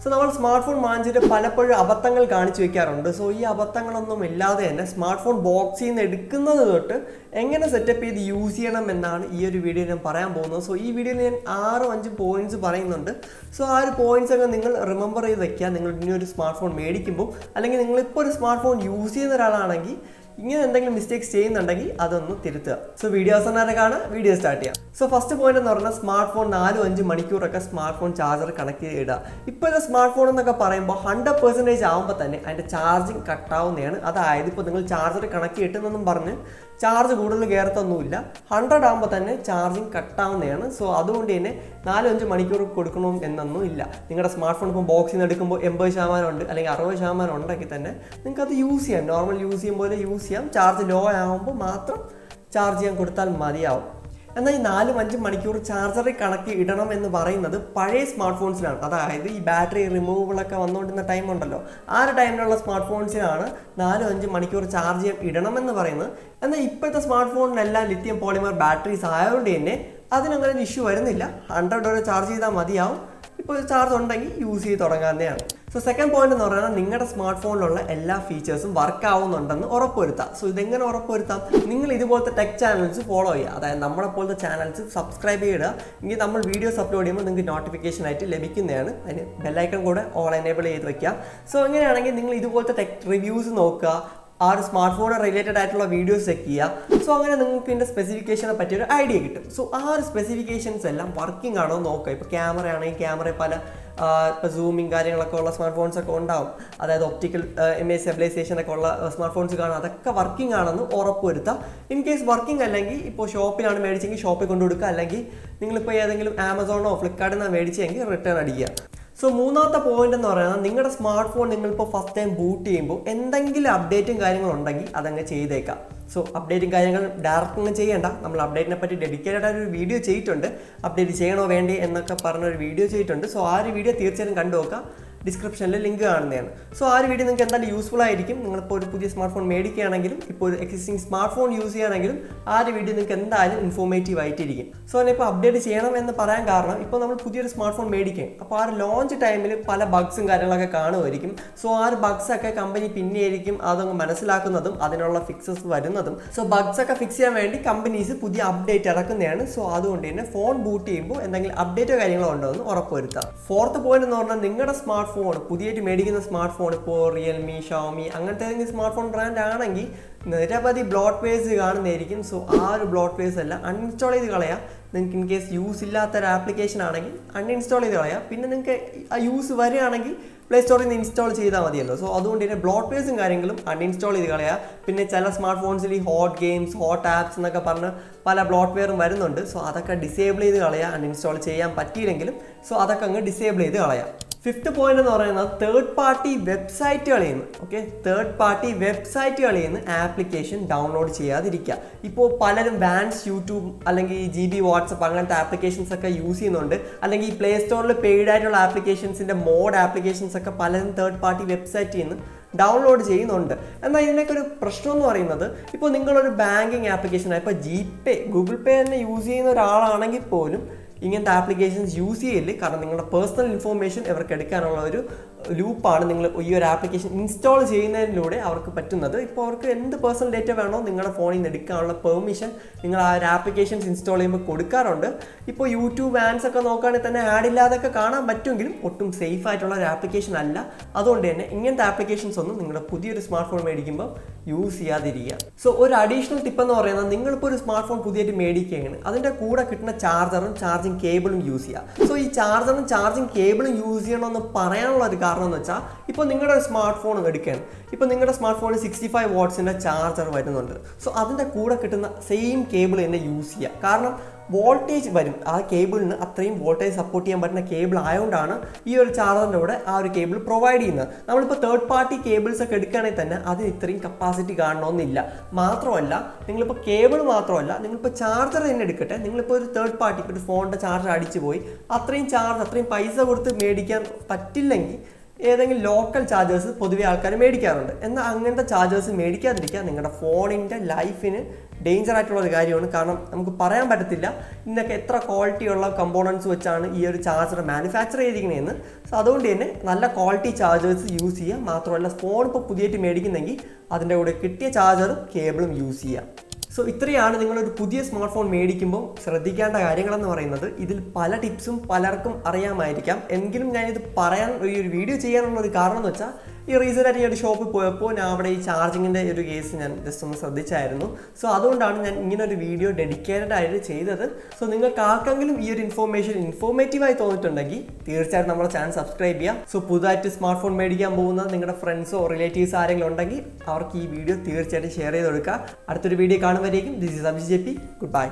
So നമ്മൾ smart phone വാങ്ങിച്ചിട്ട് പലപ്പോഴും അബദ്ധങ്ങൾ കാണിച്ചു വെക്കാറുണ്ട്. സോ ഈ അബദ്ധങ്ങളൊന്നും ഇല്ലാതെ തന്നെ സ്മാർട്ട് ഫോൺ ബോക്സിൽ നിന്ന് എടുക്കുന്നത് തൊട്ട് എങ്ങനെ സെറ്റപ്പ് ചെയ്ത് യൂസ് ചെയ്യണം എന്നാണ് ഈ ഒരു വീഡിയോയിൽ ഞാൻ പറയാൻ പോകുന്നത്. സോ ഈ വീഡിയോയിൽ ഞാൻ 6-5 പോയിന്റ്സ് പറയുന്നുണ്ട്. സോ ആ ഒരു പോയിന്റ്സ് ഒക്കെ നിങ്ങൾ റിമെമ്പർ ചെയ്ത് വെക്കുക. നിങ്ങൾ ഇനി ഒരു സ്മാർട്ട് ഫോൺ മേടിക്കുമ്പോൾ അല്ലെങ്കിൽ നിങ്ങളിപ്പോൾ ഒരു സ്മാർട്ട് ഫോൺ യൂസ് ചെയ്യുന്ന ഒരാളാണെങ്കിൽ ഇങ്ങനെ എന്തെങ്കിലും മിസ്റ്റേക്സ് ചെയ്യുന്നുണ്ടെങ്കിൽ അതൊന്ന് തിരുത്തുക. സോ വീഡിയോ അവസാനം കാണാം, വീഡിയോ സ്റ്റാർട്ട് ചെയ്യാം. സോ ഫസ്റ്റ് പോയിന്റ് എന്ന് പറഞ്ഞാൽ സ്മാർട്ട് ഫോൺ 4-5 മണിക്കൂറൊക്കെ സ്മാർട്ട് ഫോൺ ചാർജർ കണക്ട് ചെയ്തിടുക. ഇപ്പോഴത്തെ സ്മാർട്ട് ഫോൺ എന്നൊക്കെ പറയുമ്പോൾ 100% ആകുമ്പോൾ തന്നെ അതിൻ്റെ ചാർജിങ് കട്ടാവുന്നതാണ്. അതായത് ഇപ്പോൾ നിങ്ങൾ ചാർജർ കണക്ട് ചെയ്തിട്ടെന്നൊന്നും പറഞ്ഞ് ചാർജ് കൂടുതൽ കയറത്തൊന്നുമില്ല. 100 ആകുമ്പോൾ തന്നെ ചാർജിങ് കട്ടാവുന്നതാണ്. സോ അതുകൊണ്ട് തന്നെ 4-5 മണിക്കൂർ കൊടുക്കണം എന്നൊന്നും ഇല്ല. നിങ്ങളുടെ സ്മാർട്ട് ഫോൺ ഇപ്പോൾ ബോക്സിൽ നിന്ന് എടുക്കുമ്പോൾ 80% ഉണ്ട് അല്ലെങ്കിൽ 60% ഉണ്ടെങ്കിൽ തന്നെ നിങ്ങൾക്ക് അത് യൂസ് ചെയ്യാം. നോർമൽ യൂസ് ചെയ്യുമ്പോൾ യൂസ് ചെയ്യാം. ചാർജ് ലോ ആകുമ്പോൾ മാത്രം ചാർജ് ചെയ്യാൻ കൊടുത്താൽ മതിയാവും. എന്നാൽ ഈ 4-5 മണിക്കൂർ ചാർജറിൽ കണക്ട് ഇടണം എന്ന് പറയുന്നത് പഴയ സ്മാർട്ട് ഫോൺസിലാണ്. അതായത് ഈ ബാറ്ററി റിമൂവബിളൊക്കെ വന്നുകൊണ്ടിരുന്ന ടൈം ഉണ്ടല്ലോ, ആ ഒരു ടൈമിലുള്ള സ്മാർട്ട് ഫോൺസിനാണ് 4-5 മണിക്കൂർ ചാർജ് ചെയ്യാൻ ഇടണമെന്ന് പറയുന്നത്. എന്നാൽ ഇപ്പോഴത്തെ സ്മാർട്ട് ഫോണിനെല്ലാം ലിഥിയം പോളിമർ ബാറ്ററീസ് ആയതുകൊണ്ട് തന്നെ അതിനങ്ങനെ ഒരു ഇഷ്യൂ വരുന്നില്ല. 100 വരെ ചാർജ് ചെയ്താൽ മതിയാവും. ഇപ്പോൾ ചാർജ് ഉണ്ടെങ്കിൽ യൂസ് ചെയ്ത് തുടങ്ങാവുന്നതാണ്. സോ സെക്കൻഡ് പോയിന്റ് എന്ന് പറയുന്നത് നിങ്ങളുടെ സ്മാർട്ട് ഫോണിലുള്ള എല്ലാ ഫീച്ചേഴ്സും വർക്ക് ആവുന്നുണ്ടെന്ന് ഉറപ്പുവരുത്താം. സോ ഇതെങ്ങനെ ഉറപ്പുവരുത്താം? നിങ്ങൾ ഇതുപോലത്തെ ടെക് ചാനൽസ് ഫോളോ ചെയ്യുക. അതായത് നമ്മളെ പോലത്തെ ചാനൽസ് സബ്സ്ക്രൈബ് ചെയ്യുക. എങ്കിൽ നമ്മൾ വീഡിയോസ് അപ്ലോഡ് ചെയ്യുമ്പോൾ നിങ്ങൾക്ക് നോട്ടിഫിക്കേഷൻ ആയിട്ട് ലഭിക്കുന്നതാണ്. അതിന് ബെല്ലൈക്കൺ കൂടെ ഓൾ എനേബിൾ ചെയ്ത് വെക്കുക. സോ അങ്ങനെയാണെങ്കിൽ നിങ്ങൾ ഇതുപോലത്തെ ടെക് റിവ്യൂസ് നോക്കുക, ആ ഒരു സ്മാർട്ട് ഫോൺ റിലേറ്റഡ് ആയിട്ടുള്ള വീഡിയോസ് ചെക്ക് ചെയ്യുക. സോ അങ്ങനെ നിങ്ങൾക്ക് ഇതിൻ്റെ സ്പെസിഫിക്കേഷനെ പറ്റിയൊരു ഐഡിയ കിട്ടും. സോ ആ ഒരു സ്പെസിഫിക്കേഷൻസ് എല്ലാം വർക്കിംഗ് ആണോ നോക്കുക. ഇപ്പോൾ ക്യാമറ ആണെങ്കിൽ ക്യാമറ പല ഇപ്പോൾ സൂമിങ് കാര്യങ്ങളൊക്കെ ഉള്ള സ്മാർട്ട് ഫോൺസ് ഒക്കെ ഉണ്ടാവും. അതായത് ഒപ്റ്റിക്കൽ ഇമേജ് സ്റ്റെബിലൈസേഷൻ ഒക്കെ ഉള്ള സ്മാർട്ട് ഫോൺസ് കാണാം. അതൊക്കെ വർക്കിംഗ് ആണെന്ന് ഉറപ്പുവരുത്താം. ഇൻ കേസ് വർക്കിംഗ് അല്ലെങ്കിൽ ഇപ്പോൾ ഷോപ്പിലാണ് മേടിച്ചെങ്കിൽ ഷോപ്പിൽ കൊണ്ടു കൊടുക്കുക. അല്ലെങ്കിൽ നിങ്ങളിപ്പോൾ ഏതെങ്കിലും ആമസോണോ ഫ്ലിപ്കാർട്ടിൽ നിന്നാണ് മേടിച്ചെങ്കിൽ റിട്ടേൺ അടിക്കുക. സോ മൂന്നാമത്തെ പോയിന്റ് എന്ന് പറയുന്നത് നിങ്ങളുടെ സ്മാർട്ട് ഫോൺ നിങ്ങളിപ്പോൾ ഫസ്റ്റ് ടൈം ബൂട്ട് ചെയ്യുമ്പോൾ എന്തെങ്കിലും അപ്ഡേറ്റും കാര്യങ്ങളുണ്ടെങ്കിൽ അതങ്ങ് ചെയ്തേക്കാം. സോ അപ്ഡേറ്റും കാര്യങ്ങൾ ഡയറക്റ്റ് ഒന്നും ചെയ്യേണ്ട. നമ്മൾ അപ്ഡേറ്റിനെ പറ്റി ഡെഡിക്കേറ്റഡ് ആയിട്ട് ഒരു വീഡിയോ ചെയ്തിട്ടുണ്ട്. അപ്ഡേറ്റ് ചെയ്യണോ വേണ്ടേ എന്നൊക്കെ പറഞ്ഞൊരു വീഡിയോ ചെയ്തിട്ടുണ്ട്. സോ ആ ഒരു വീഡിയോ തീർച്ചയായും കണ്ടു നോക്കാം. ഡിസ്ക്രിപ്ഷനിൽ ലിങ്ക് കാണുന്നതാണ്. സോ ആ ഒരു വീഡിയോ നിങ്ങൾക്ക് എന്തായാലും യൂസ്ഫുൾ ആയിരിക്കും. നിങ്ങളിപ്പോൾ ഒരു പുതിയ സ്മാർട്ട് ഫോൺ മേടിക്കുകയാണെങ്കിലും ഇപ്പോൾ ഒരു എക്സിസ്റ്റിംഗ് സ്മാർട്ട് ഫോൺ യൂസ് ചെയ്യുകയാണെങ്കിലും ആ ഒരു വീഡിയോ നിങ്ങൾക്ക് എന്തായാലും ഇൻഫോർമേറ്റീവ് ആയിട്ടിരിക്കും. സോ അതിനിപ്പോൾ അപ്ഡേറ്റ് ചെയ്യണം എന്ന് പറയാൻ കാരണം ഇപ്പോൾ നമ്മൾ പുതിയൊരു സ്മാർട്ട് ഫോൺ മേടിക്കും. അപ്പോൾ ആ ഒരു ലോഞ്ച് ടൈമിൽ പല ബഗ്സും കാര്യങ്ങളൊക്കെ കാണുമായിരിക്കും. സോ ആ ഒരു ബഗ്സൊക്കെ കമ്പനി പിന്നെയായിരിക്കും അതങ്ങ് മനസ്സിലാക്കുന്നതും അതിനുള്ള ഫിക്സസ് വരുന്നതും. സോ ബഗ്സൊക്കെ ഫിക്സ് ചെയ്യാൻ വേണ്ടി കമ്പനീസ് പുതിയ അപ്ഡേറ്റ് ഇറക്കുന്നതാണ്. സോ അതുകൊണ്ട് തന്നെ ഫോൺ ബൂട്ട് ചെയ്യുമ്പോൾ എന്തെങ്കിലും അപ്ഡേറ്റോ കാര്യങ്ങളോ ഉണ്ടോ എന്ന് ഉറപ്പുവരുത്താം. ഫോർത്ത് പോയിന്റ് എന്ന് പറഞ്ഞാൽ നിങ്ങളുടെ സ്മാർട്ട് ഫോൺ പുതിയതായിട്ട് മേടിക്കുന്ന സ്മാർട്ട് ഫോൺ ഇപ്പോൾ റിയൽമി, ഷവോമി അങ്ങനത്തെ ഏതെങ്കിലും സ്മാർട്ട് ഫോൺ ബ്രാൻഡ് ആണെങ്കിൽ നിരവധി ബ്ലോട്ട് വേസ് കാണുന്നതായിരിക്കും. സോ ആ ഒരു ബ്ലോട്ട് വേസ് എല്ലാം അൺഇൻസ്റ്റാൾ ചെയ്ത് കളയാം. നിങ്ങൾക്ക് ഇൻ കേസ് യൂസ് ഇല്ലാത്തൊരു ആപ്ലിക്കേഷൻ ആണെങ്കിൽ അൺഇൻസ്റ്റാൾ ചെയ്ത് കളയാം. പിന്നെ നിങ്ങൾക്ക് ആ യൂസ് വരികയാണെങ്കിൽ പ്ലേ സ്റ്റോറിൽ നിന്ന് ഇൻസ്റ്റാൾ ചെയ്താൽ മതിയല്ലോ. സോ അതുകൊണ്ട് തന്നെ ബ്ലോട്ട് വേസും കാര്യങ്ങളും അൺഇൻസ്റ്റാൾ ചെയ്ത് കളയുക. പിന്നെ ചില സ്മാർട്ട് ഫോൺസിൽ ഈ ഹോട്ട് ഗെയിംസ്, ഹോട്ട് ആപ്സ് എന്നൊക്കെ പറഞ്ഞ് പല ബ്ലോട്ട് വെയറും വരുന്നുണ്ട്. സോ അതൊക്കെ ഡിസേബിൾ ചെയ്ത് കളയുക. അൺഇൻസ്റ്റാൾ ചെയ്യാൻ പറ്റിയില്ലെങ്കിലും സോ അതൊക്കെ അങ്ങ് ഡിസേബിൾ ചെയ്ത് കളയാം. ഫിഫ്ത്ത് പോയിന്റ് എന്ന് പറയുന്നത് തേർഡ് പാർട്ടി വെബ്സൈറ്റുകളിൽ നിന്ന് തേർഡ് പാർട്ടി വെബ്സൈറ്റുകളിൽ നിന്ന് ആപ്ലിക്കേഷൻ ഡൗൺലോഡ് ചെയ്യാതിരിക്കുക. ഇപ്പോൾ പലരും വാൻസ് യൂട്യൂബ് അല്ലെങ്കിൽ GB വാട്സപ്പ് അങ്ങനത്തെ ആപ്ലിക്കേഷൻസ് ഒക്കെ യൂസ് ചെയ്യുന്നുണ്ട്. അല്ലെങ്കിൽ ഈ പ്ലേ സ്റ്റോറിൽ പെയ്ഡ് ആയിട്ടുള്ള ആപ്ലിക്കേഷൻസിൻ്റെ മോഡ് ആപ്ലിക്കേഷൻസ് ഒക്കെ പലരും തേർഡ് പാർട്ടി വെബ്സൈറ്റിൽ നിന്ന് ഡൗൺലോഡ് ചെയ്യുന്നുണ്ട്. എന്നാൽ ഇതിനൊക്കെ ഒരു പ്രശ്നം എന്ന് പറയുന്നത് ഇപ്പോൾ നിങ്ങളൊരു ബാങ്കിങ് ആപ്ലിക്കേഷനാണ് ഇപ്പോൾ ജിപേ, ഗൂഗിൾ പേ തന്നെ യൂസ് ചെയ്യുന്ന ഒരാളാണെങ്കിൽ പോലും ഇങ്ങനത്തെ ആപ്ലിക്കേഷൻസ് യൂസ് ചെയ്യില്ല. കാരണം നിങ്ങളുടെ പേഴ്സണൽ ഇൻഫോർമേഷൻ ഇവർക്ക് എടുക്കാനുള്ള ഒരു ലൂപ്പാണ് നിങ്ങൾ ഈ ഒരു ആപ്ലിക്കേഷൻ ഇൻസ്റ്റാൾ ചെയ്യുന്നതിലൂടെ അവർക്ക് പറ്റുന്നത്. ഇപ്പോൾ അവർക്ക് എന്ത് പേഴ്സണൽ ഡേറ്റ വേണോ നിങ്ങളുടെ ഫോണിൽ നിന്ന് എടുക്കാനുള്ള പെർമിഷൻ നിങ്ങൾ ആ ഒരു ആപ്ലിക്കേഷൻസ് ഇൻസ്റ്റാൾ ചെയ്യുമ്പോൾ കൊടുക്കാറുണ്ട്. ഇപ്പോൾ യൂട്യൂബ് ആഡ്സ് ഒക്കെ നോക്കുകയാണെങ്കിൽ തന്നെ ആഡ് ഇല്ലാതൊക്കെ കാണാൻ പറ്റുമെങ്കിലും ഒട്ടും സേഫ് ആയിട്ടുള്ള ഒരു ആപ്ലിക്കേഷൻ അല്ല. അതുകൊണ്ട് തന്നെ ഇങ്ങനത്തെ ആപ്ലിക്കേഷൻസ് ഒന്നും നിങ്ങളുടെ പുതിയൊരു സ്മാർട്ട് ഫോൺ മേടിക്കുമ്പോൾ യൂസ് ചെയ്യാതിരിക്കുക. സോ ഒരു അഡീഷണൽ ടിപ്പ് എന്ന് പറയുന്നത് നിങ്ങളിപ്പോൾ ഒരു സ്മാർട്ട് ഫോൺ പുതിയതായിട്ട് മേടിക്കുകയാണ്, അതിൻ്റെ കൂടെ കിട്ടുന്ന ചാർജറും ചാർജിങ് കേബിളും യൂസ് ചെയ്യുക. സോ ഈ ചാർജറും ചാർജിങ് കേബിളും യൂസ് ചെയ്യണമെന്ന് പറയാനുള്ള ഒരു കാരണം എന്ന് വെച്ചാൽ ഇപ്പോൾ നിങ്ങളുടെ സ്മാർട്ട് ഫോൺ എടുക്കുകയാണ്. ഇപ്പോൾ നിങ്ങളുടെ സ്മാർട്ട് ഫോണിൽ 65 വാട്ട്സിൻ്റെ ചാർജർ വരുന്നുണ്ട്. സോ അതിൻ്റെ കൂടെ കിട്ടുന്ന സെയിം കേബിൾ തന്നെ യൂസ് ചെയ്യുക. കാരണം വോൾട്ടേജ് വരും. ആ കേബിളിന് അത്രയും വോൾട്ടേജ് സപ്പോർട്ട് ചെയ്യാൻ പറ്റുന്ന കേബിൾ ആയതുകൊണ്ടാണ് ഈ ഒരു ചാർജറിൻ്റെ കൂടെ ആ ഒരു കേബിൾ പ്രൊവൈഡ് ചെയ്യുന്നത്. നമ്മളിപ്പോൾ തേർഡ് പാർട്ടി കേബിൾസ് ഒക്കെ എടുക്കുകയാണെങ്കിൽ തന്നെ അതിന് ഇത്രയും കപ്പാസിറ്റി കാണണമെന്നില്ല. മാത്രമല്ല നിങ്ങളിപ്പോൾ കേബിൾ മാത്രമല്ല നിങ്ങളിപ്പോൾ ചാർജർ തന്നെ എടുക്കട്ടെ, നിങ്ങളിപ്പോൾ ഒരു തേർഡ് പാർട്ടി ഒരു ഫോണിൻ്റെ ചാർജർ അടിച്ചു പോയി അത്രയും പൈസ കൊടുത്ത് മേടിക്കാൻ പറ്റില്ലെങ്കിൽ ഏതെങ്കിലും ലോക്കൽ ചാർജേഴ്സ് പൊതുവെ ആൾക്കാർ മേടിക്കാറുണ്ട്. എന്നാൽ അങ്ങനത്തെ ചാർജേഴ്സ് മേടിക്കാതിരിക്കുക. നിങ്ങളുടെ ഫോണിൻ്റെ ലൈഫിന് ഡേഞ്ചർ ആയിട്ടുള്ള ഒരു കാര്യമാണ്. കാരണം നമുക്ക് പറയാൻ പറ്റത്തില്ല ഇതിനൊക്കെ എത്ര ക്വാളിറ്റിയുള്ള കമ്പോണൻസ് വെച്ചാണ് ഈ ഒരു ചാർജർ മാനുഫാക്ചർ ചെയ്തിരിക്കുന്നതെന്ന്. സോ അതുകൊണ്ട് തന്നെ നല്ല ക്വാളിറ്റി ചാർജേഴ്സ് യൂസ് ചെയ്യുക. മാത്രമല്ല ഫോൺ ഇപ്പോൾ പുതിയതായിട്ട് മേടിക്കുന്നെങ്കിൽ അതിൻ്റെ കൂടെ കിട്ടിയ ചാർജറും കേബിളും യൂസ് ചെയ്യുക. സോ ഇത്രയാണ് നിങ്ങളൊരു പുതിയ സ്മാർട്ട് ഫോൺ മേടിക്കുമ്പോൾ ശ്രദ്ധിക്കേണ്ട കാര്യങ്ങളെന്ന് പറയുന്നത്. ഇതിൽ പല ടിപ്സും പലർക്കും അറിയാമായിരിക്കാം, എങ്കിലും ഞാനിത് പറയാൻ ഈ ഒരു വീഡിയോ ചെയ്യാനുള്ള ഒരു കാരണം എന്ന് വെച്ചാൽ ഈ റീസെൻ്റായിട്ട് ഈ ഒരു ഷോപ്പിൽ പോയപ്പോൾ ഞാൻ അവിടെ ഈ ചാർജിങ്ങിൻ്റെ ഒരു കേസ് ഞാൻ ജസ്റ്റ് ഒന്ന് ശ്രദ്ധിച്ചായിരുന്നു. സോ അതുകൊണ്ടാണ് ഞാൻ ഇങ്ങനെ ഒരു വീഡിയോ ഡെഡിക്കേറ്റഡ് ആയിട്ട് ചെയ്തത്. സോ നിങ്ങൾക്ക് ആർക്കെങ്കിലും ഈ ഒരു ഇൻഫോർമേഷൻ ഇൻഫോർമേറ്റീവായി തോന്നിയിട്ടുണ്ടെങ്കിൽ തീർച്ചയായിട്ടും നമ്മുടെ ചാനൽ സബ്സ്ക്രൈബ് ചെയ്യുക. സോ പുതുതായിട്ട് സ്മാർട്ട് ഫോൺ മേടിക്കാൻ പോകുന്ന നിങ്ങളുടെ ഫ്രണ്ട്സോ റിലേറ്റീവ്സ് ആരെങ്കിലും ഉണ്ടെങ്കിൽ അവർക്ക് ഈ വീഡിയോ തീർച്ചയായിട്ടും ഷെയർ ചെയ്ത് കൊടുക്കുക. അടുത്തൊരു വീഡിയോ കാണുമ്പോഴേക്കും this is Abhishek JP. Good bye.